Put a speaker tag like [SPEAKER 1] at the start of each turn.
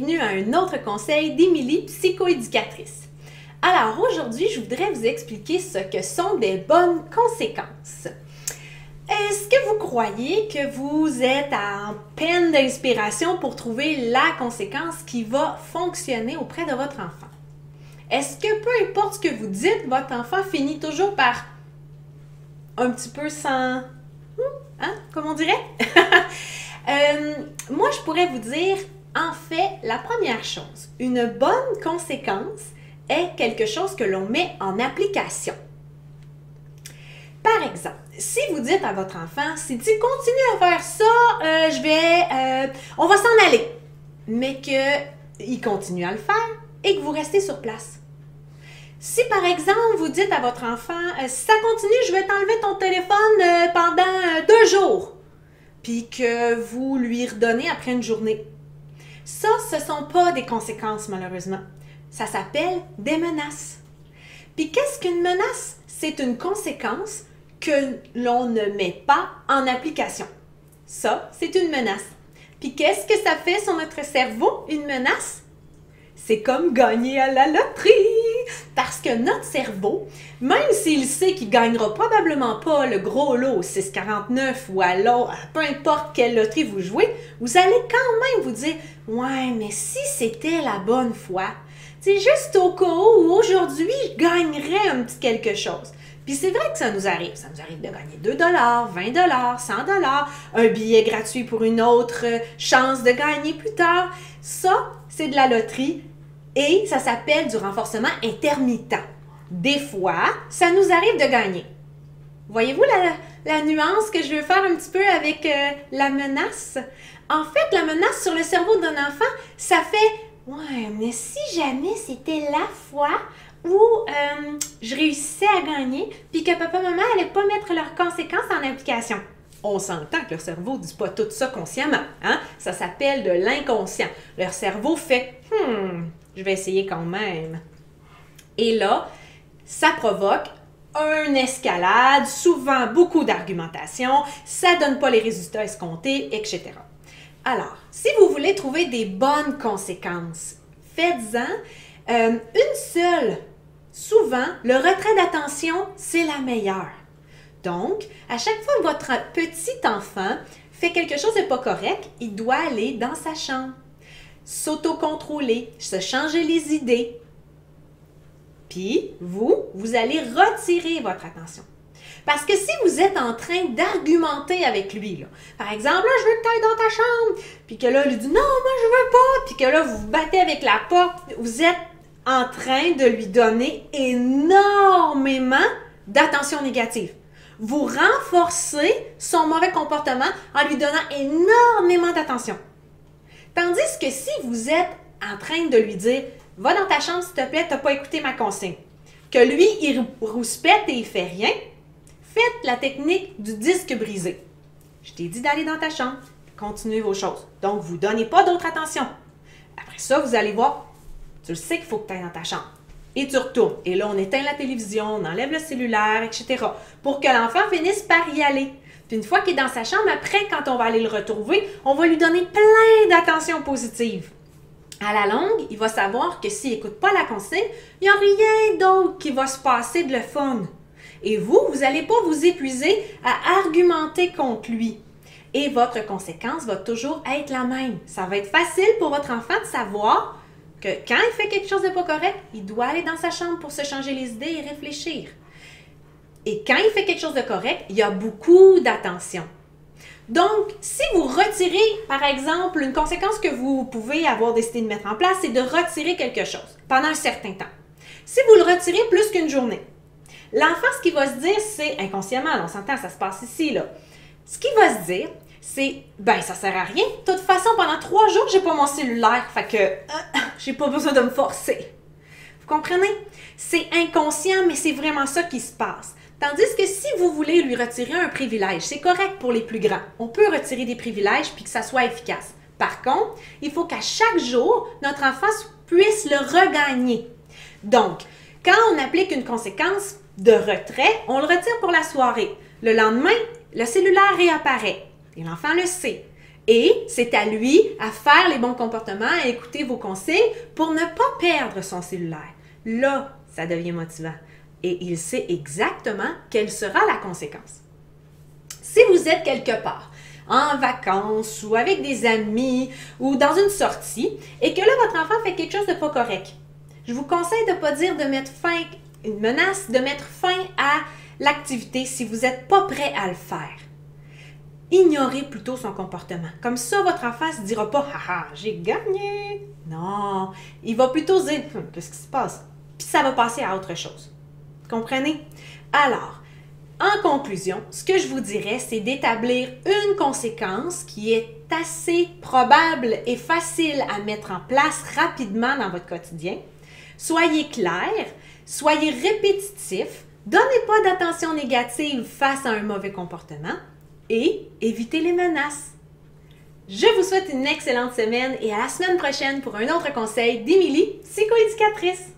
[SPEAKER 1] bienvenue à un autre conseil d'Émilie, psychoéducatrice. Alors aujourd'hui, je voudrais vous expliquer ce que sont des bonnes conséquences. Est-ce que vous croyez que vous êtes en peine d'inspiration pour trouver la conséquence qui va fonctionner auprès de votre enfant? Est-ce que peu importe ce que vous dites, votre enfant finit toujours par un petit peu sans... Hein? Comme on dirait? Moi, je pourrais vous dire, en fait, la première chose, une bonne conséquence est quelque chose que l'on met en application. Par exemple, si vous dites à votre enfant, si tu continues à faire ça, on va s'en aller, mais qu'il continue à le faire et que vous restez sur place. Si par exemple, vous dites à votre enfant, si ça continue, je vais t'enlever ton téléphone pendant 2 jours, puis que vous lui redonnez après une journée. Ça, ce ne sont pas des conséquences, malheureusement. Ça s'appelle des menaces. Puis qu'est-ce qu'une menace? C'est une conséquence que l'on ne met pas en application. Ça, c'est une menace. Puis qu'est-ce que ça fait sur notre cerveau, une menace? C'est comme gagner à la loterie! Parce que notre cerveau, même s'il sait qu'il ne gagnera probablement pas le gros lot au 649 ou à l'autre, peu importe quelle loterie vous jouez, vous allez quand même vous dire « Ouais, mais si c'était la bonne fois, c'est juste au cas où aujourd'hui, je gagnerais un petit quelque chose. » Puis c'est vrai que ça nous arrive. Ça nous arrive de gagner 2 $, 20 $, 100 $, un billet gratuit pour une autre chance de gagner plus tard. Ça, c'est de la loterie. Et ça s'appelle du renforcement intermittent. Des fois, ça nous arrive de gagner. Voyez-vous la nuance que je veux faire un petit peu avec la menace? En fait, la menace sur le cerveau d'un enfant, ça fait « Ouais, mais si jamais c'était la fois où je réussissais à gagner, puis que papa et maman n'allaient pas mettre leurs conséquences en application. » On s'entend que leur cerveau ne dit pas tout ça consciemment. Hein? Ça s'appelle de l'inconscient. Leur cerveau fait « je vais essayer quand même. » Et là, ça provoque une escalade, souvent beaucoup d'argumentation, ça ne donne pas les résultats escomptés, etc. Alors, si vous voulez trouver des bonnes conséquences, faites-en une seule. Souvent, le retrait d'attention, c'est la meilleure. Donc, à chaque fois que votre petit enfant fait quelque chose de pas correct, il doit aller dans sa chambre, s'autocontrôler, se changer les idées. Puis, vous allez retirer votre attention. Parce que si vous êtes en train d'argumenter avec lui, là, par exemple, là, je veux que tu ailles dans ta chambre, puis que là, il dit non, moi, je veux pas, puis que là, vous vous battez avec la porte, vous êtes en train de lui donner énormément d'attention négative. Vous renforcez son mauvais comportement en lui donnant énormément d'attention. Tandis que si vous êtes en train de lui dire « Va dans ta chambre, s'il te plaît, tu n'as pas écouté ma consigne », que lui, il rouspète et il ne fait rien, faites la technique du disque brisé. Je t'ai dit d'aller dans ta chambre, continuez vos choses. Donc, vous ne donnez pas d'autre attention. Après ça, vous allez voir, tu le sais qu'il faut que tu ailles dans ta chambre. Et tu retournes. Et là, on éteint la télévision, on enlève le cellulaire, etc. pour que l'enfant finisse par y aller. Puis une fois qu'il est dans sa chambre, après, quand on va aller le retrouver, on va lui donner plein d'attention positive. À la longue, il va savoir que s'il n'écoute pas la consigne, il n'y a rien d'autre qui va se passer de le fun. Et vous n'allez pas vous épuiser à argumenter contre lui. Et votre conséquence va toujours être la même. Ça va être facile pour votre enfant de savoir que quand il fait quelque chose de pas correct, il doit aller dans sa chambre pour se changer les idées et réfléchir. Et quand il fait quelque chose de correct, il y a beaucoup d'attention. Donc, si vous retirez, par exemple, une conséquence que vous pouvez avoir décidé de mettre en place, c'est de retirer quelque chose pendant un certain temps. Si vous le retirez plus qu'une journée, l'enfant, ce qu'il va se dire, c'est inconsciemment, on s'entend, ça se passe ici, là. Ce qu'il va se dire, c'est « ben ça sert à rien. De toute façon, pendant 3 jours, j'ai pas mon cellulaire, fait que j'ai pas besoin de me forcer. » Vous comprenez? C'est inconscient, mais c'est vraiment ça qui se passe. Tandis que si vous voulez lui retirer un privilège, c'est correct pour les plus grands. On peut retirer des privilèges puis que ça soit efficace. Par contre, il faut qu'à chaque jour, notre enfant puisse le regagner. Donc, quand on applique une conséquence de retrait, on le retire pour la soirée. Le lendemain, le cellulaire réapparaît. Et l'enfant le sait. Et c'est à lui à faire les bons comportements, à écouter vos consignes pour ne pas perdre son cellulaire. Là, ça devient motivant. Et il sait exactement quelle sera la conséquence. Si vous êtes quelque part, en vacances ou avec des amis ou dans une sortie et que là, votre enfant fait quelque chose de pas correct, je vous conseille de ne pas dire de mettre fin, une menace, de mettre fin à l'activité si vous n'êtes pas prêt à le faire. Ignorez plutôt son comportement. Comme ça, votre enfant ne se dira pas « Haha, j'ai gagné ». Non, il va plutôt se dire « Qu'est-ce qui se passe? » Puis ça va passer à autre chose. Comprenez? Alors, en conclusion, ce que je vous dirais, c'est d'établir une conséquence qui est assez probable et facile à mettre en place rapidement dans votre quotidien. Soyez clair, soyez répétitif, donnez pas d'attention négative face à un mauvais comportement et évitez les menaces. Je vous souhaite une excellente semaine et à la semaine prochaine pour un autre conseil d'Émilie, psychoéducatrice.